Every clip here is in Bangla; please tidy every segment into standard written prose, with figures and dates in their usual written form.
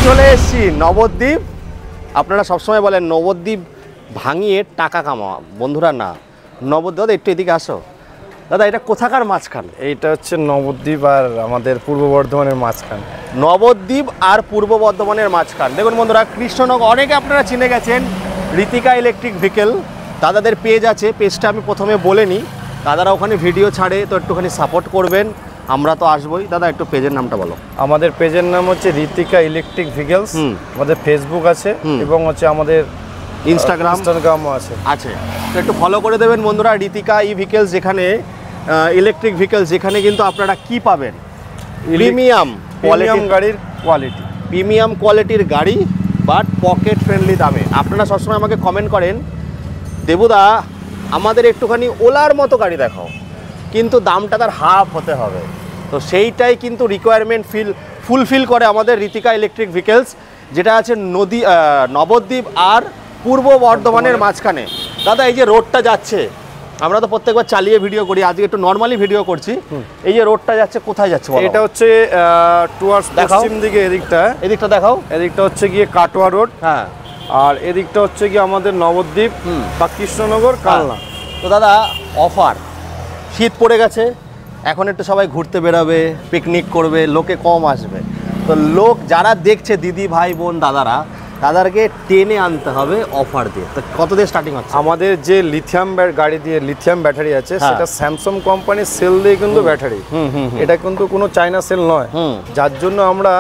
চলে এসেছি নবদ্বীপ। আপনারা সবসময় বলেন নবদ্বীপ ভাঙিয়ে টাকা কামাওয়া, বন্ধুরা না, নবদ্বীপ দাদা একটু এদিকে আসো। দাদা এটা কোথাকার মাঝখান? এইটা হচ্ছে নবদ্বীপ আর আমাদের পূর্ব বর্ধমানের মাঝখান। নবদ্বীপ আর পূর্ব বর্ধমানের মাঝখান। দেখুন বন্ধুরা, কৃষ্ণনগর অনেকে আপনারা চিনে গেছেন, ঋতিকা ইলেকট্রিক ভেহিকেল দাদাদের পেজ আছে, পেজটা আমি প্রথমে বলে নিই, দাদারা ওখানে ভিডিও ছাড়ে, তো একটুখানি সাপোর্ট করবেন, আমরা তো আসবোই। দাদা একটু পেজের নামটা বলো। আমাদের পেজের নাম হচ্ছে ঋতিকা ইলেকট্রিক ভেহিকেলস। আমাদের ফেসবুক আছে এবং হচ্ছে আমাদের ইনস্টাগ্রামও আছে। তো একটু ফলো করে দেবেন বন্ধুরা। ঋতিকা ই ভেহিকেলস, যেখানে ইলেকট্রিক ভেহিকেলস, যেখানে কিন্তু আপনারা কি পাবেন, প্রিমিয়াম গাড়ির কোয়ালিটি, প্রিমিয়াম কোয়ালিটির গাড়ি, বাট পকেট ফ্রেন্ডলি দামে। আপনারা সবসময় আমাকে কমেন্ট করেন, দেবুদা আমাদের একটুখানি ওলার মতো গাড়ি দেখাও, কিন্তু দামটা তার হাফ হতে হবে। তো সেইটাই কিন্তু রিকোয়ারমেন্ট ফুলফিল করে আমাদের ঋতিকা ইলেকট্রিক ভেহিকেলস, যেটা আছে নবদ্বীপ আর পূর্ব বর্ধমানের মাঝখানে। দাদা এই যে রোডটা যাচ্ছে, আমরা তো প্রত্যেকবার চালিয়ে ভিডিও করি, আজকে একটু নর্মালি ভিডিও করছি। এই যে রোডটা যাচ্ছে, কোথায় যাচ্ছে? এটা হচ্ছে টুয়ার্ডস পশ্চিম দিকে, এদিকটা দেখাও। এদিকটা হচ্ছে গিয়ে কাটোয়া রোড, হ্যাঁ, আর এদিকটা হচ্ছে গিয়ে আমাদের নবদ্বীপ বা কৃষ্ণনগর কালনা। তো দাদা অফার, শীত পড়ে গেছে, এখন একটু সবাই ঘুরতে বেরোবে, পিকনিক করবে, লোকে কম আসবে। তো লোক যারা দেখছে, দিদি ভাই বোন দাদারা, তাদেরকে টেনে আনতে হবে অফার দিয়ে। তো কত দিয়ে স্টার্টিং হচ্ছে? আমাদের যে লিথিয়াম গাড়ি দিয়ে লিথিয়াম ব্যাটারি আছে, সেটা স্যামসাং কোম্পানির সেল দিয়ে কিন্তু ব্যাটারি, এটা কিন্তু কোনো চায়না সেল নয়, যার জন্য আমরা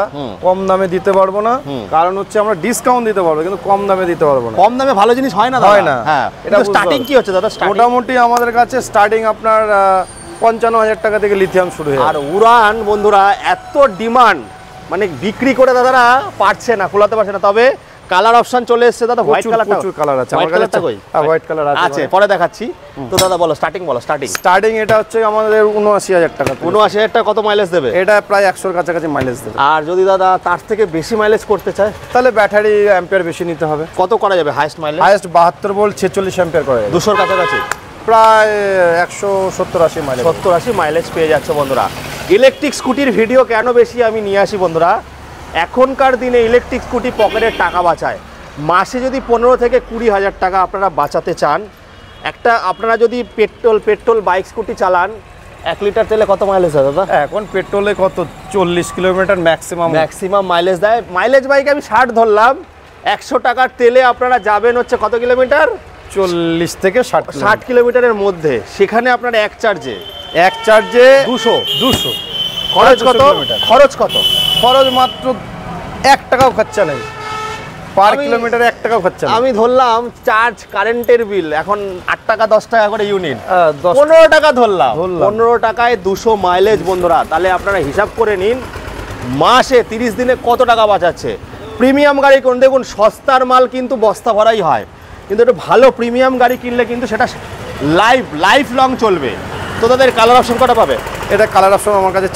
কম দামে দিতে পারবো না। কারণ হচ্ছে আমরা ডিসকাউন্ট দিতে পারবো, কিন্তু কম দামে দিতে পারবো না। কম দামে ভালো জিনিস হয় না, হয় না। হ্যাঁ, এটা স্টার্টিং কি হচ্ছে দাদা? মোটামুটি আমাদের কাছে স্টার্টিং আপনার 55,000 টাকা থেকে লিথিয়াম শুরু হয়। আর উড়ান বন্ধুরা এত ডিমান্ড, মানে বিক্রি করে দাদারা পারছে না, খোলাতে পারছে না। তবে কালার অপশন চলে এসেছে দাদা, হোয়াইট কালারটা, প্রচুর কালার আছে আমার কাছে। কই? হোয়াইট কালার আছে, পরে দেখাচ্ছি। তো দাদা বলো স্টার্টিং, বলো স্টার্টিং এটা হচ্ছে আমাদের 79,000 টাকা। 79,000 টাকা কত মাইলেজ দেবে? এটা প্রায় 100-এর কাছাকাছি মাইলেজ দেবে। আর যদি দাদা তার থেকে বেশি মাইলেজ করতে চায়, তাহলে ব্যাটারি অ্যাম্পিয়ার বেশি নিতে হবে। কত করা যাবে highest mileage? Highest 72 volt 46 ampere করা যাবে। 200-এর কাছাকাছি, প্রায় 170-80 মাইলেজ, 70-80 মাইলেজ পেয়ে যাচ্ছে বন্ধুরা। ইলেকট্রিক স্কুটির ভিডিও কেন বেশি আমি নিয়ে আসি বন্ধুরা, এখনকার দিনে ইলেকট্রিক স্কুটি পকেটের টাকা বাঁচায়। মাসে যদি 15 থেকে 20,000 টাকা আপনারা বাঁচাতে চান, একটা আপনারা যদি পেট্রোল বাইক স্কুটি চালান, 1 লিটার তেলে কত মাইলেজ হয় দাদা? এখন পেট্রোলে কত 40 কিলোমিটার ম্যাক্সিমাম মাইলেজ দেয়। মাইলেজ বাইকে আমি 60 ধরলাম, 100 টাকার তেলে আপনারা যাবেন হচ্ছে কত কিলোমিটার? 40 থেকে 60 কিলোমিটারের মধ্যে। সেখানে আপনার এক চার্জে 200 খরচ কত? খরচ মাত্র 1 টাকাও খরচা নেই, পার কিলোমিটার 1 টাকাও খরচা। আমি ধরলাম চার্জ কারেন্টের বিল এখন 8 টাকা 10 টাকা করে ইউনিট, 15 টাকা ধরলাম। 15 টাকায় 200 মাইলেজ বন্ধুরা। তাহলে আপনারা হিসাব করে নিন মাসে 30 দিনে কত টাকা বাঁচাচ্ছে। প্রিমিয়াম গাড়ি কোন দেখুন, সস্তার মাল কিন্তু বস্তা ভরাই হয়, কিন্তু একটু ভালো প্রিমিয়াম গাড়ি কিনলে কিন্তু সেটা লাইফ লং চলবে। তো তাদের কালার অপশন কটা পাবে? এটা কালার অপশন আমার কাছে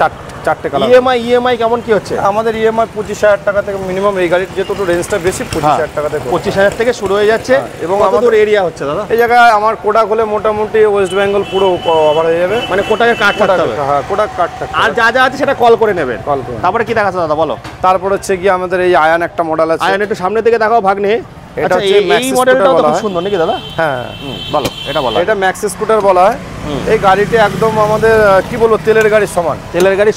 চারটে কালার। ইএমআই কেমন কি হচ্ছে? আমাদের ইএমআই 25,000 টাকা থেকে মিনিমাম, এই গাড়ির যেহেতু রেঞ্জটা বেশি, 25,000 টাকা থেকে 25,000 থেকে শুরু হয়ে যাচ্ছে। এবং আমাদের এরিয়া হচ্ছে দাদা, এই জায়গায় আমার কোটাক হলে মোটামুটি ওয়েস্ট বেঙ্গল পুরো কভার হয়ে যাবে। মানে কোটাকের কার্ড থাকতে হবে? হ্যাঁ, কোটাক কার্ড থাকতে হবে। আর যা আছে সেটা কল করে নেবেন। তারপরে কি দেখাচ্ছে দাদা বলো? তারপর হচ্ছে কি আমাদের এই আয়ান একটা মডেল আছে। আয়ান একটু সামনে থেকে দেখাও ভাগ্নে। এটা হচ্ছে এই মডেলটাও তো খুব সুন্দর নাকি দাদা? হ্যাঁ বলো, এটা বলো। এটা ম্যাক্স স্কুটার বলা হয়। এই গাড়িটি একদম আমাদের কি বলবো, তেলের গাড়ির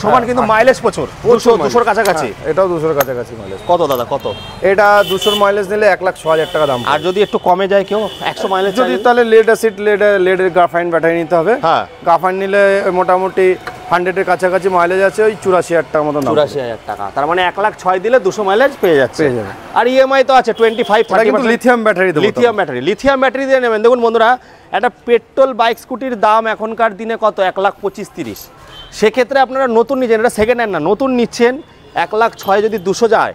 সমান, কিন্তু মাইলেজ প্রচুর, 200-200-এর কাছাকাছি। এটাও 200-এর কাছাকাছি মাইলেজ। কত দাদা কত? এটা 200-এর মাইলেজ নিলে 1,06,000 টাকা দাম। আর যদি একটু কমে যায় কেউ 100 মাইলেজ যদি, তাহলে লেডের গ্রাফাইন ব্যাটারি নিতে হবে। হ্যাঁ, গ্রাফাইন নিলে মোটামুটি 100-এর কাছাকাছি মাইলেজ আছে, ওই 84,000 টাকার মতো। 84,000 টাকা, তার মানে 1,06,000 দিলে 200 মাইলেজ পেয়ে যাবে। আর ইএমআই তো আছে 25-30। কিন্তু লিথিয়াম ব্যাটারি দিয়ে নেবেন। দেখুন বন্ধুরা, একটা পেট্রোল বাইক স্কুটির দাম এখনকার দিনে কত? 1,25,30। সেক্ষেত্রে আপনারা নতুন নিচ্ছেন, এটা সেকেন্ড হ্যান্ড না, নতুন নিচ্ছেন, 1,06,000 যদি 200 যায়,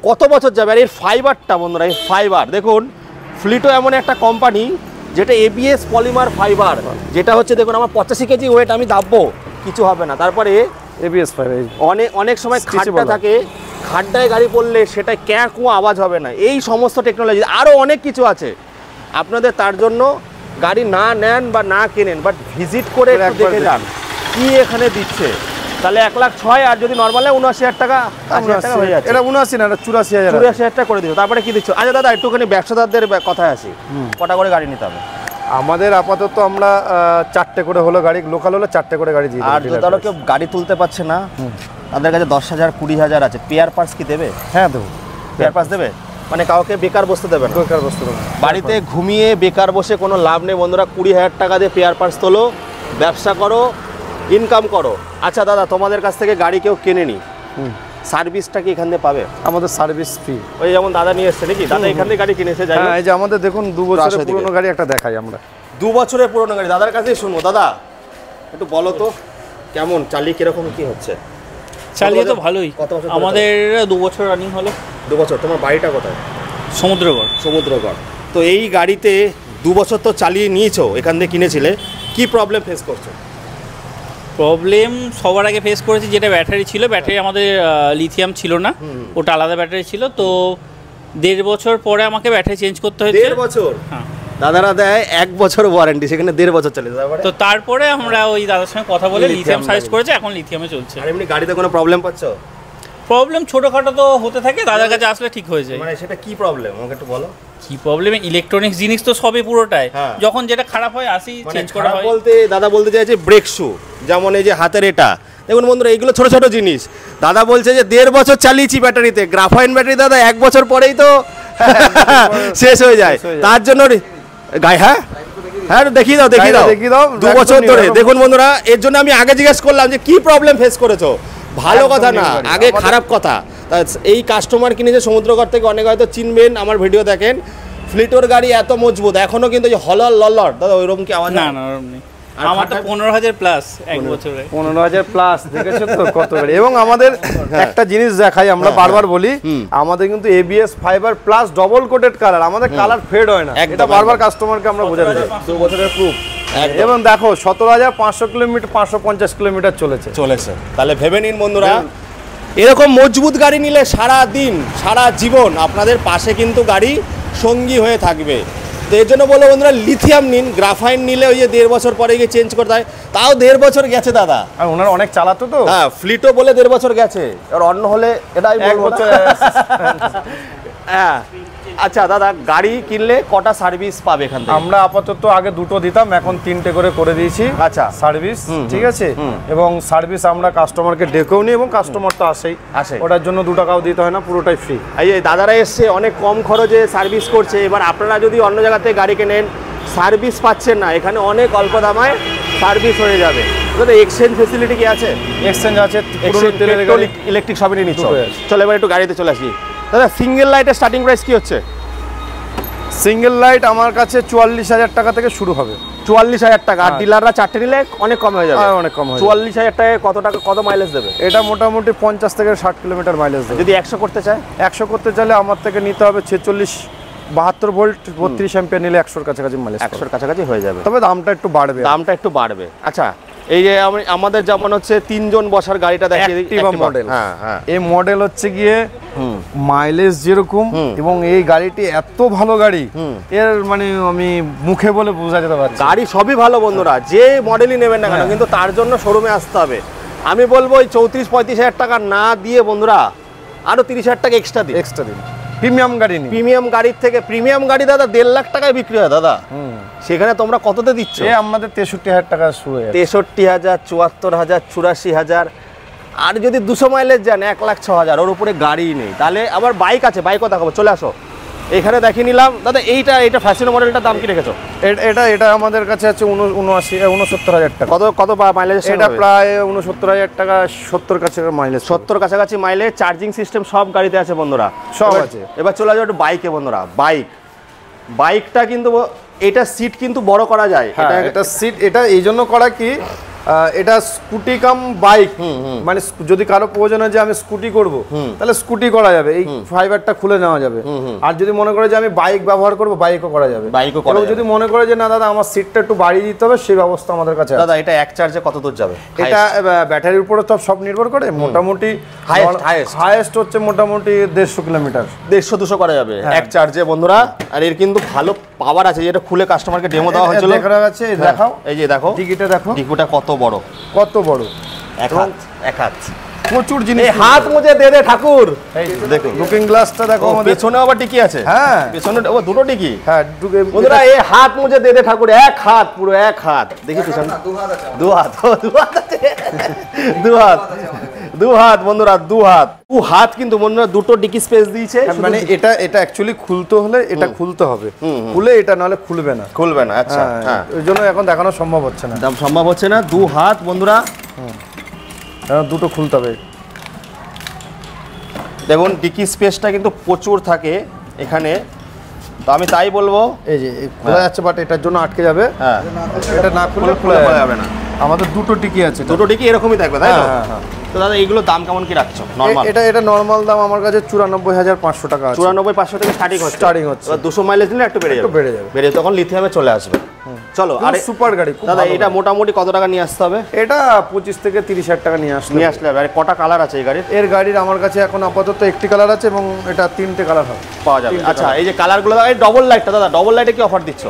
কত বছর যাবে? আর এর ফাইবারটা বন্ধুরা, এই ফাইবার দেখুন, ফ্লিটো এমন একটা কোম্পানি যেটা ABS পলিমার ফাইবার, যেটা হচ্ছে দেখুন আমার 85 কেজি ওয়েট আমি দাববো, কিছু হবে না। তারপরে ABS ফাইবার, অনেক সময় খাড্ডা থাকে, খাড্ডায় গাড়ি পড়লে সেটা কুয়া আওয়াজ হবে না। এই সমস্ত টেকনোলজি, আরও অনেক কিছু আছে আপনাদের। তার জন্য গাড়ি না নেন বা না কেনেন, বাট ভিজিট করে একটু দেখে যান কি এখানে দিচ্ছে। তাহলে 1,06,000 আর যদি নর্মালে 79,000 টাকা 80,000 টাকা হয়ে যাচ্ছে। এটা 79 না, এটা 84,000। 84,000 টাকা করে দিচ্ছ। তারপরে কি দিচ্ছ? আচ্ছা দাদা একটুখানি ব্যবসাদারদের কথায় আসি, কটা করে গাড়ি নিতে হবে? আমাদের আপাতত আমরা 4টে করে হলো গাড়ি, লোকাল হলো 4টে করে গাড়ি দিই। আর যদি ধরো কেউ গাড়ি তুলতে পারছে না, তাদের কাছে 10,000 20,000 আছে, পেয়ার পার্টস কি দেবে? হ্যাঁ দেবো। পেয়ার পার্টস দেবে, মানে কাউকে বেকার বসতে দেবে না? বেকার বসতে দেবো। বাড়িতে ঘুমিয়ে বেকার বসে কোনো লাভ নেই বন্ধুরা। 20,000 টাকা দিয়ে পেয়ার পার্টস তোলো, ব্যবসা করো, ইনকাম করো। আচ্ছা দাদা, তোমাদের কাছ থেকে গাড়ি কেউ কেনে নি, সার্ভিসটা কি এখান থেকে পাবে? আমাদের সার্ভিস ফ্রি। ওই যেমন দাদা নিয়ে এসছে নাকি, দাদা এখান থেকে গাড়ি কিনেছে? যাই হ্যাঁ, এই যে আমাদের দেখুন 2 বছরের পুরনো গাড়ি একটা দেখাই আমরা। 2 বছরের পুরনো গাড়ি দাদার কাছেই শুনবো। দাদা একটু বলো তো কেমন চালিয়ে, কিরকম কি হচ্ছে? চালিয়ে তো ভালোই, কত বছর? আমাদের 2 বছর রানিং হলো। 2 বছর। তোমার বাড়িটা কোথায়? সমুদ্রগড়। সমুদ্রগড়। তো এই গাড়িতে 2 বছর তো চালিয়ে নিয়েছো, এখান থেকে কিনেছিলে, কি প্রবলেম ফেস করছো? প্রবলেম সবার আগে ফেস করেছি যেটা ব্যাটারি ছিল, ব্যাটারি আমাদের লিথিয়াম ছিল না, ওটা আলাদা ব্যাটারি ছিল। তো 1.5 বছর পরে আমাকে ব্যাটারি চেঞ্জ করতে হয়েছে। 1.5 বছর? হ্যাঁ। দাদারা দেয় 1 বছর ওয়ারেন্টি, সেখানে 1.5 বছর চলে যায়। তো তারপরে আমরা ওই দাদার সঙ্গে কথা বলে লিথিয়াম সাজেস্ট করেছে, এখন লিথিয়ামে চলছে। আর এমনি গাড়িতে কোনো প্রবলেম পাচ্ছ? প্রবলেম ছোটোখাটো তো হতে থাকে, দাদার কাছে আসলে ঠিক হয়ে যায়। মানে সেটা কি প্রবলেম আমাকে একটু বলো। কি প্রবলেম? ইলেকট্রনিক্স জিনিস তো সবই পুরোটাই, হ্যাঁ। যখন যেটা খারাপ হয় আসি চেঞ্জ করা হয়। বলতে দাদা বলতে চাইছে ব্রেক শু, যেমন এই যে হাতের এটা দেখুন বন্ধুরা, এইগুলো ছোট ছোট জিনিস। দাদা বলছে যে 1.5 বছর চালিয়েছি ব্যাটারিতে, গ্রাফাইন ব্যাটারি দাদা 1 বছর পরেই তো শেষ হয়ে যায়। তার জন্য গায়ে হ্যাঁ হ্যাঁ দেখিয়ে দাও, দেখিয়ে দাও 2 বছর ধরে। দেখুন বন্ধুরা, এর জন্য আমি আগে জিজ্ঞেস করলাম যে কি প্রবলেম ফেস করেছো। ভালো কথা না, আগে খারাপ কথা। এই কাস্টমার কিনেছে সমুদ্রগড় থেকে, অনেকে হয়তো চিনবেন, আমার ভিডিও দেখেন। ফ্লিটোর গাড়ি এত মজবুত, এখনো কিন্তু হলর ললর দাদা ওইরকম কি আওয়াজ? না না, ওরকম নেই। আমার তো 15,000 প্লাস 1 বছরে। 15,000 প্লাস, দেখেছো তো কত গাড়ি। এবং আমাদের একটা জিনিস দেখাই, আমরা বারবার বলি, আমাদের কিন্তু ABS fibre plus double coated colour, আমাদের কালার ফেড হয় না। এটা বারবার কাস্টমারকে আমরা বোঝাতে চাই। 2 বছরের প্রুফ। এবং দেখো 17,500 কিলোমিটার, 550 কিলোমিটার চলেছে। তাহলে ভেবে নিন বন্ধুরা, এরকম মজবুত গাড়ি নিলে সারা দিন সারা জীবন আপনাদের পাশে কিন্তু গাড়ি সঙ্গী হয়ে থাকবে। তো এর জন্য বলবো বন্ধুরা, লিথিয়াম নিন। গ্রাফাইন নিলে ওই যে 1.5 বছর পরে গিয়ে চেঞ্জ করতে হয়, তাও 1.5 বছর গেছে দাদা। আর ওনারা অনেক চালাতো তো। হ্যাঁ, ফ্লিটও বলে 1.5 বছর গেছে, আর অন্য হলে এটাই 1 বছর। হ্যাঁ। আচ্ছা দাদা, গাড়ি কিনলে কটা সার্ভিস পাবে এখান থেকে? আমরা আপাতত আগে 2টো দিতাম, এখন 3টে করে দিয়েছি। আচ্ছা, সার্ভিস ঠিক আছে। এবং সার্ভিস আমরা কাস্টমারকে ডেকেও নিই, এবং কাস্টমার তো আসে, ওটার জন্য 2 টাকাও দিতে হয় না, পুরোটাই ফ্রি। এই দাদারা এসছে অনেক কম খরচে সার্ভিস করছে। এবার আপনারা যদি অন্য জায়গা থেকে গাড়ি কেনেন, সার্ভিস পাচ্ছেন না, এখানে অনেক অল্প দামায় সার্ভিস হয়ে যাবে। দাদা এক্সচেঞ্জ ফেসিলিটি কি আছে? এক্সচেঞ্জ আছে, ইলেকট্রিক সবই নিয়ে নিচ্ছ। চলো এবার একটু গাড়িতে চলে আসি। দাদা সিঙ্গেল লাইটের স্টার্টিং প্রাইস কি হচ্ছে? সিঙ্গেল লাইট আমার কাছে 44,000 টাকা থেকে শুরু হবে। 44,000 টাকা। আর ডিলাররা 4টে নিলে অনেক কম হয়ে যাবে। অনেক কম হয়। 44,000 টাকায় কত মাইলেজ দেবে? এটা মোটামুটি 50 থেকে 60 কিলোমিটার মাইলেজ দেবে। যদি 100 করতে চায়? 100 করতে চাইলে আমার থেকে নিতে হবে 46 72 ভোল্ট 32 অ্যাম্পিয়ার নিলে 100-র কাছাকাছি মাইলেজ। 100-র কাছাকাছি হয়ে যাবে, তবে দামটা একটু বাড়বে। আচ্ছা, এই যে আমাদের যেমন হচ্ছে 3 জন বসার গাড়িটা দেখিয়ে দিই, অ্যাক্টিভা মডেল। হ্যাঁ হ্যাঁ, এই মডেল হচ্ছে গিয়ে মাইলেজ যেরকম, এবং এই গাড়িটি এত ভালো গাড়ি, এর মানে আমি মুখে বলে বোঝা যেতে পারছি। গাড়ি সবই ভালো বন্ধুরা, যে মডেলই নেবেন না কেন, কিন্তু তার জন্য শোরুমে আসতে হবে। আমি বলবো ওই 34-35,000 টাকা না দিয়ে বন্ধুরা আরো 30,000 টাকা এক্সট্রা দিন। প্রিমিয়াম গাড়ি নেই। প্রিমিয়াম গাড়ির থেকে প্রিমিয়াম গাড়ি দাদা 1.5 লাখ টাকায় বিক্রি হয় দাদা। সেখানে তোমরা কততে দিচ্ছ? আমাদের 63,000 টাকা শুরু। 63,000, 74,000, 84,000। আর যদি 200 মাইলেজ যান 1,06,000, ওর উপরে গাড়ি নেই। তাহলে আবার বাইক আছে, বাইকও দেখাবো, চলে আসো। এখানে দেখিয়ে নিলাম দাদা। এইটা ফ্যাশন মডেলটার দাম কি রেখেছো? এটা আমাদের কাছে আছে 69,000 টাকা। কত মাইলেজ? এটা প্রায় 69,000 টাকা, 70 কাছে মাইলেজ। 70 কাছাকাছি মাইলেজ। চার্জিং সিস্টেম সব গাড়িতে আছে বন্ধুরা, সব আছে। এবার চলে যাও একটু বাইকে বন্ধুরা। বাইকটা কিন্তু এটা সিট কিন্তু বড় করা যায়। এটা সিট, এটা এই জন্য করা কি, এটা স্কুটি কাম বাইক, মানে যদি কারো প্রয়োজন হয় যে আমি স্কুটি করব, তাহলে স্কুটি করা যাবে, এই ফাইবারটা খুলে নেওয়া যাবে। আর যদি মনে করে যে আমি বাইক ব্যবহার করব, বাইকও করা যাবে। এবং যদি মনে করে যে না দাদা আমার সিটটা একটু বাড়িয়ে দিতে হবে, সেই ব্যবস্থা আমাদের কাছে আছে। দাদা এটা এক চার্জে কত দূর যাবে? এটা ব্যাটারির উপরে তো সব নির্ভর করে, মোটামুটি হাইয়েস্ট হচ্ছে মোটামুটি 150 কিলোমিটার, 150-200 করা যাবে এক চার্জে বন্ধুরা। আর এর কিন্তু ভালো পাওয়ার আছে, যেটা খুলে কাস্টমারকে ডেমো দেওয়া হয়েছিল। দেখানো আছে, দেখাও। এই যে দেখো, ডিকিটা দেখো, ডিকিটা কত বড়। এক হাত, এক হাত। প্রচুর জিনিস, এই হাত মুজে দে দে ঠাকুর। এই দেখুন লুকিং গ্লাসটা দেখো ও, আমাদের পেছনেও আবার টিকি আছে। হ্যাঁ পেছনে ও দুটো টিকি। হ্যাঁ বন্ধুরা এই হাত মুজে দে দে ঠাকুর, এক হাত, পুরো এক হাত। দেখি পেছনে দু হাত, ও, দু হাত আছে, দু হাত, দু হাত বন্ধুরা, দু হাত, দু হাত। কিন্তু বন্ধুরা দুটো ডিকি স্পেস দিয়েছে, মানে এটা অ্যাকচুয়ালি খুলতে হলে এটা খুলতে হবে, খুলে এটা নাহলে খুলবে না, খুলবে না। আচ্ছা, হ্যাঁ, ওই জন্য এখন দেখানো সম্ভব হচ্ছে না, সম্ভব হচ্ছে না। দু হাত বন্ধুরা, দুটো খুলতে হবে। দেখুন ডিকি স্পেসটা কিন্তু প্রচুর থাকে এখানে, তো আমি তাই বলবো। এই যে খোলা যাচ্ছে, বাট এটার জন্য আটকে যাবে। হ্যাঁ, এটা না খুললে খোলা যাবে না। আমাদের দুটো টিকি আছে, দুটো ডিকি এরকমই থাকবে, তাই তো? হ্যাঁ, হ্যাঁ। তো দাদা এইগুলো দাম কেমন কি রাখছো নরমাল? এটা নরমাল দাম আমার কাছে 94,500 টাকা আছে। 94,500 থেকে স্টার্টিং হচ্ছে। হচ্ছে। 200 মাইলেজ নিলে একটু বেড়ে যাবে, বেড়ে যাবে। বেড়ে তখন লিথিয়ামে চলে আসবে। চলো, আরে সুপার গাড়ি খুব দাদা ভালো এটা গাড়ি। মোটামুটি কত টাকা নিয়ে আসতে হবে? এটা 25 থেকে 30,000 টাকা নিয়ে আসলে হবে। আর কটা কালার আছে এই গাড়ির? এর গাড়ির আমার কাছে এখন আপাতত একটি কালার আছে এবং এটা 3টে কালার হবে, পাওয়া যাবে। আচ্ছা, এই যে কালারগুলো, এই ডবল লাইটটা দাদা, ডবল লাইটে কি অফার দিচ্ছ?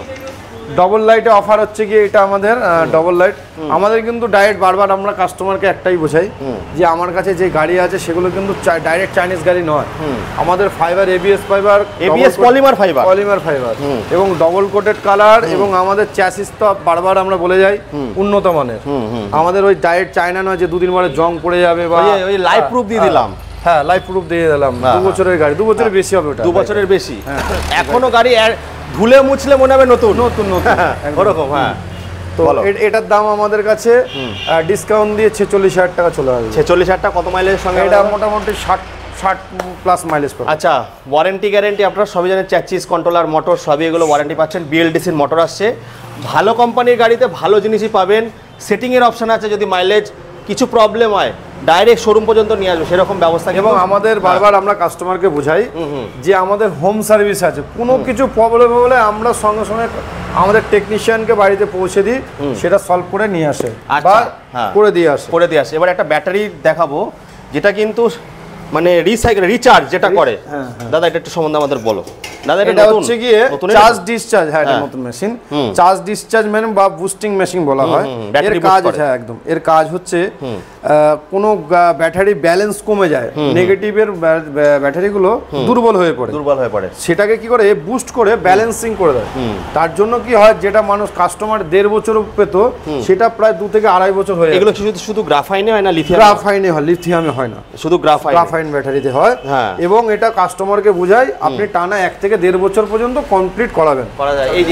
ডবল লাইটে অফার হচ্ছে কি, এটা আমাদের ডবল লাইট। আমাদের কিন্তু ডাইরেক্ট বারবার আমরা কাস্টমারকে একটাই বোঝাই যে আমার কাছে যে গাড়ি আছে সেগুলো কিন্তু ডাইরেক্ট চাইনিজ গাড়ি নয়। আমাদের fibre, ABS fibre, polymer fibre, এবং ডবল কোটেড কালার, এবং আমাদের চ্যাসিস তো বারবার আমরা বলে যাই উন্নত মানের। আমাদের ওই ডাইরেক্ট চায়না নয় যে দুদিন পরে জং পড়ে যাবে বা ওই লাইভ প্রুফ দিয়ে দিলাম। হ্যাঁ, লাইভ প্রুফ দিয়ে দিলাম। 2 বছরের গাড়ি, 2 বছরের বেশি হবে ওটা, 2 বছরের বেশি। এখনো গাড়ি ধুলে মুছলে মনে হবে নতুন নতুন নতুন ওরকম। হ্যাঁ, তো এটার দাম আমাদের কাছে ডিসকাউন্ট দিয়ে 46,000 টাকা চলে আসবে। 46,000 টাকা কত মাইলেজের সঙ্গে? এটা মোটামুটি 60 প্লাস মাইলেজ পাবে। আচ্ছা, ওয়ারেন্টি গ্যারেন্টি আপনারা সবই জানেন, চ্যাসিস, কন্ট্রোলার, মোটর সবই এগুলো ওয়ারেন্টি পাচ্ছেন। বিএলডিসির মোটর আসছে, ভালো কোম্পানির গাড়িতে ভালো জিনিসই পাবেন। সেটিংয়ের অপশান আছে, যদি মাইলেজ কিছু প্রবলেম হয় ডাইরেক্ট শোরুম পর্যন্ত নিয়ে আসবে, সেরকম ব্যবস্থা। এবং আমাদের বারবার আমরা কাস্টমারকে বোঝাই যে আমাদের হোম সার্ভিস আছে, কোনো কিছু প্রবলেম হলে আমরা সঙ্গে সঙ্গে আমাদের টেকনিশিয়ানকে বাড়িতে পৌঁছে দিই, সেটা সলভ করে নিয়ে আসে বা করে দিয়ে আসে। এবার একটা ব্যাটারি দেখাবো, যেটা কিন্তু মানে রিচার্জ যেটা করে। দাদা এটা একটু সম্বন্ধে আমাদের বলো। দাদা এটা হচ্ছে গিয়ে চার্জ ডিসচার্জ। হ্যাঁ, এটা নতুন মেশিন, চার্জ ডিসচার্জ মানে বা বুস্টিং মেশিন বলা হয়। এর কাজ হচ্ছে, একদম এর কাজ হচ্ছে কোনো ব্যাটারি ব্যালেন্স কমে যায়, নেগেটিভের ব্যাটারিগুলো দুর্বল হয়ে পড়ে, সেটাকে কি করে বুস্ট করে ব্যালেন্সিং করে দেয়। তার জন্য কি হয়, যেটা মানুষ কাস্টমার 1.5 বছর পেত সেটা প্রায় 2 থেকে 2.5 বছর হয়ে যায়। এগুলো শুধু গ্রাফাইনে হয় না লিথিয়াম? গ্রাফাইনে হয়, লিথিয়ামে হয় না, শুধু গ্রাফাইন ব্যাটারিতে হয়। এবং এটা কাস্টমারকে বোঝাই আপনি টানা 1 থেকে 1.5 বছর পর্যন্ত কমপ্লিট করাবেন,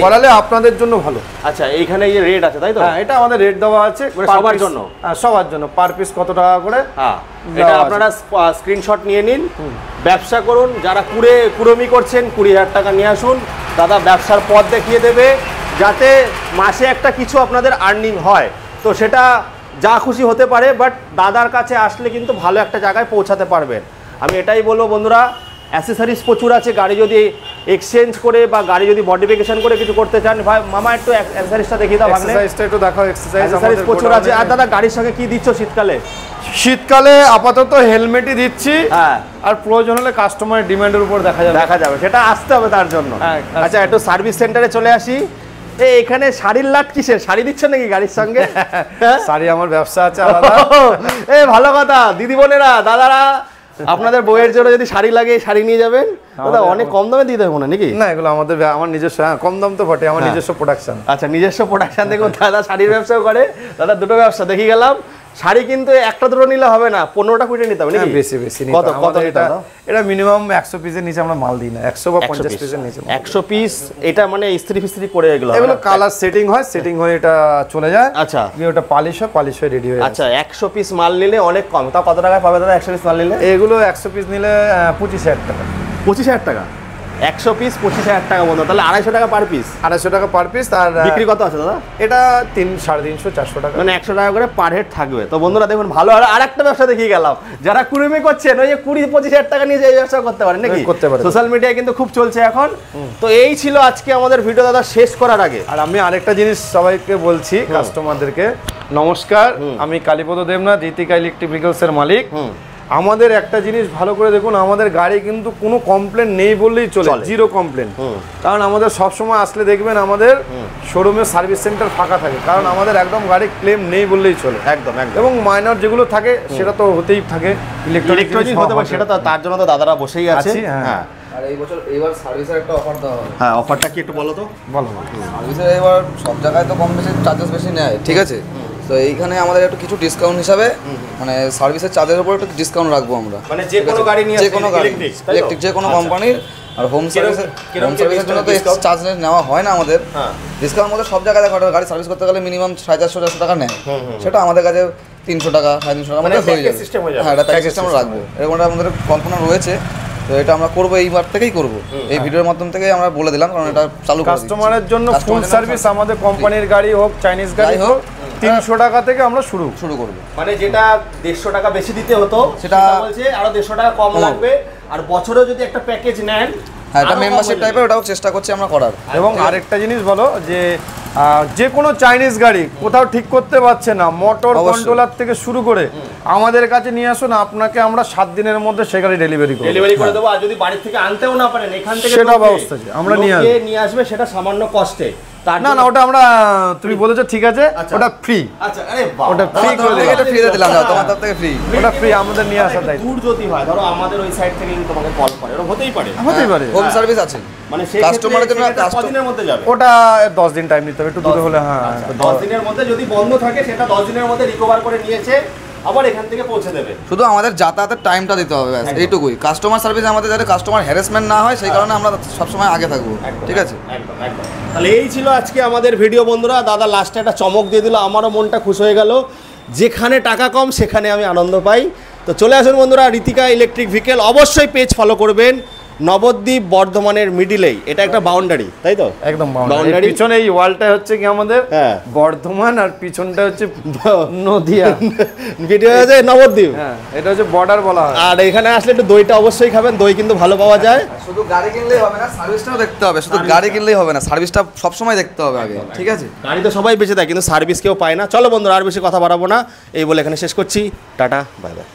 করালে আপনাদের জন্য ভালো। আচ্ছা, এইখানে এই যে রেট আছে তাই তো? হ্যাঁ, এটা আমাদের রেট দেওয়া আছে সবার জন্য। সবার জন্য পার পিস কত টাকা করে। হ্যাঁ, এটা আপনারা স্ক্রিনশট নিয়ে নিন, ব্যবসা করুন। যারা কুড়েমি করছেন 20,000 টাকা নিয়ে আসুন, দাদা ব্যবসার পথ দেখিয়ে দেবে, যাতে মাসে একটা কিছু আপনাদের আর্নিং হয়। তো সেটা যা খুশি হতে পারে, বাট দাদার কাছে আসলে কিন্তু ভালো একটা জায়গায় পৌঁছাতে পারবেন। আমি এটাই বলবো বন্ধুরা, অ্যাসেসরিজ প্রচুর আছে। গাড়ি যদি এক্সচেঞ্জ করে বা গাড়ি যদি মডিফিকেশন করে কিছু করতে চান, ভাই মামা একটু অ্যাসেসরিজটা দেখিয়ে দাও। এক্সারসাইজটা একটু দেখাও। এক্সারসাইজ প্রচুর আছে। আর দাদা গাড়ির সঙ্গে কি দিচ্ছ শীতকালে? শীতকালে আপাতত হেলমেটই দিচ্ছি। হ্যাঁ, আর প্রয়োজন হলে কাস্টমারের ডিমান্ডের উপর দেখা যাবে, সেটা আসতে হবে তার জন্য। আচ্ছা, একটু সার্ভিস সেন্টারে চলে আসি। এখানে শাড়ির লাট কিসের? শাড়ি দিচ্ছ নাকি গাড়ির সঙ্গে? শাড়ি আমার ব্যবসা আছে আলাদা। ভালো কথা। দিদি বোনেরা, দাদারা, আপনাদের বইয়ের জন্য যদি শাড়ি লাগে শাড়ি নিয়ে যাবেন। দাদা অনেক কম দামে দিয়ে দেবে মনে নাকি? না, এগুলো আমার নিজস্ব। কম দাম তো বটে, আমার নিজস্ব প্রোডাকশন। আচ্ছা, নিজস্ব প্রোডাকশন। দেখুন দাদা শাড়ির ব্যবসাও করে, দাদা দুটো ব্যবসা দেখি গেলাম। শাড়ি কিন্তু একটা দুটো নিলে হবে না, 15টা কুড়ি নিতে হবে নাকি? বেশি কত এটা মিনিমাম 100 পিসের নিচে আমরা মাল দিই না, 100 বা 50 পিসের নিচে। 100 পিস এটা মানে ইস্ত্রি ফিস্ত্রি করে এগুলো কালার সেটিং হয়ে এটা চলে যায়। আচ্ছা, ওটা পালিশ হয়ে রেডি হয়ে যায়। আচ্ছা, 100 পিস মাল নিলে অনেক কম। তা কত টাকায় পাবে দাদা 100 পিস মাল নিলে? এগুলো 100 পিস নিলে 25,000 টাকা। 25,000 টাকা 100 পিস, 25,000 টাকা বন্ধু। তাহলে 250 টাকা পার পিস। 250 টাকা পার পিস। আর বিক্রি কত আছে দাদা? এটা 350, 400 টাকা, মানে 100 টাকা করে পার হেড থাকবে। তো বন্ধুরা দেখুন, ভালো আর একটা ব্যবসা দেখিয়ে গেলাম। যারা কুড়িমি করছেন, ওই যে 20-25,000 টাকা নিয়ে এই ব্যবসা করতে পারেন নাকি? করতে পারেন। সোশ্যাল মিডিয়ায় কিন্তু খুব চলছে এখন। তো এই ছিল আজকে আমাদের ভিডিও দাদা। শেষ করার আগে আর আমি আরেকটা জিনিস সবাইকে বলছি, কাস্টমারদেরকে, নমস্কার, আমি কালীপদ দেবনাথ, ঋতিকা ইলেকট্রিক ভেহিকলস এর মালিক। আমাদের একটা জিনিস ভালো করে দেখুন, আমাদের গাড়ি কিন্তু কোনো কমপ্লেন নেই বললেই চলে, জিরো কমপ্লেন। কারণ আমাদের সব সময় আসলে দেখবেন আমাদের শোরুমে সার্ভিস সেন্টার ফাঁকা থাকে, কারণ আমাদের একদম গাড়ি ক্লেম নেই বললেই চলে। একদম একদম। এবং মাইনর যেগুলো থাকে সেটা তো হতেই থাকে, ইলেকট্রনিক হতে পারে, সেটা তো তার জন্য তো দাদারা বসেই আছে। হ্যাঁ, আর এবার সার্ভিসের একটা অফার দেওয়া হবে। হ্যাঁ, অফারটা কি একটু বলো তো। বলো। সার্ভিসের এবার সব জায়গায় তো কম বেশি চার্জেস বেশি নেয়, ঠিক আছে? তো এইখানে আমাদের একটু কিছু ডিসকাউন্ট হিসাবে মানে সার্ভিসের চার্জের উপর একটু ডিসকাউন্ট রাখবো আমরা। মানে যে কোনো গাড়ি নিয়ে যে কোনো গাড়ি ইলেকট্রিক যে কোনো কোম্পানির। আর হোম সার্ভিসের জন্য তো চার্জ নেওয়া হয় না আমাদের। ডিসকাউন্ট আমাদের সব জায়গায় দেখা, গাড়ি সার্ভিস করতে গেলে মিনিমাম 450-400 টাকা নেয়, সেটা আমাদের কাছে 300 টাকা 350 টাকা মধ্যে হয়ে যাবে। হ্যাঁ, এটা প্যাকেজ সিস্টেম রাখবো, এরকম আমাদের কল্পনা রয়েছে। তো এটা আমরা করবো, এইবার থেকেই করবো, এই ভিডিওর মাধ্যম থেকেই আমরা বলে দিলাম, কারণ এটা চালু কাস্টমারের জন্য ফুল সার্ভিস আমাদের কোম্পানির গাড়ি হোক চাইনিজ গাড়ি হোক 300 টাকা থেকে আমরা শুরু করবো। মানে যেটা 150 টাকা বেশি দিতে হতো সেটা বলছে আরো 150 টাকা কম লাগবে। আর বছরে যদি একটা প্যাকেজ নেন, হ্যাঁ, এটা মেম্বারশিপ টাইপের, ওটাও চেষ্টা করছি আমরা করার। এবং আরেকটা জিনিস বলো যে কোনো চাইনিজ গাড়ি কোথাও ঠিক করতে পারছে না, মোটর কন্ট্রোলার থেকে শুরু করে আমাদের কাছে নিয়ে আসুন, আপনাকে আমরা 7 দিনের মধ্যে সে গাড়ি ডেলিভারি করে দেবো। আর যদি বাড়ি থেকে আনতেও না পারেন, এখান থেকে সেটা ব্যবস্থা আছে, আমরা নিয়ে আসবে, সেটা সামান্য কষ্টে। না ওটা আমরা, তুমি বলেছো ঠিক আছে, ওটা ফ্রি। আচ্ছা, আরে বাহ, ওটা ফ্রি করে থেকে এটা ফ্রি দিলাম, তোমার তরফ থেকে ফ্রি, ওটা ফ্রি আমাদের নিয়ে আসার দায়িত্ব। দূর যদি হয়, ধরো আমাদের ওই সাইড থেকে তোমাকে কল করে, ওটা হতেই পারে। হোম সার্ভিস আছে, মানে সেই কাস্টমারের জন্য কতদিনের মধ্যে যাবে? ওটা 10 দিন টাইম নিতে হবে, একটু দূরে হলে। হ্যাঁ, 10 দিনের মধ্যে যদি বন্ধ থাকে, সেটা 10 দিনের মধ্যে রিকভার করে নিয়েছে, আবার এখান থেকে পৌঁছে দেবে। শুধু আমাদের যাতায়াতের টাইমটা দিতে হবে, ব্যাস এইটুকুই। কাস্টমার সার্ভিস আমাদের যাতে কাস্টমার হ্যারাসমেন্ট না হয়, সেই কারণে আমরা সবসময় আগে থাকবো, ঠিক আছে? একদম একদম। তাহলে এই ছিল আজকে আমাদের ভিডিও বন্ধুরা। দাদা লাস্টে একটা চমক দিয়ে দিল, আমারও মনটা খুশি হয়ে গেল। যেখানে টাকা কম সেখানে আমি আনন্দ পাই। তো চলে আসুন বন্ধুরা, ঋতিকা ইলেকট্রিক ভেহিকেল। অবশ্যই পেজ ফলো করবেন, নবদ্বীপ বর্ধমানের মিডিলেই। এটা একটা বাউন্ডারি, তাই তো? একদম বাউন্ডারি। পিছনে এই ওয়ালটা হচ্ছে কি আমাদের বর্ধমান, আর পিছনটা হচ্ছে নদিয়া, ভিডিও আছে নবদ্বীপ। হ্যাঁ, এটা হচ্ছে বর্ডার বলা হয়। আর এখানে আসলে একটু দইটা অবশ্যই খাবেন, দই কিন্তু ভালো পাওয়া যায়। শুধু গাড়ি কিনলেই হবে না, সার্ভিসটাও দেখতে হবে। শুধু গাড়ি কিনলেই হবে না, সার্ভিসটা সবসময় দেখতে হবে আগে, ঠিক আছে? গাড়ি তো সবাই বেঁচে দেয়, কিন্তু সার্ভিস কেউ পায় না। চলো বন্ধুরা, আর বেশি কথা বাড়াবো না, এই বলে এখানে শেষ করছি। Tata, bye bye.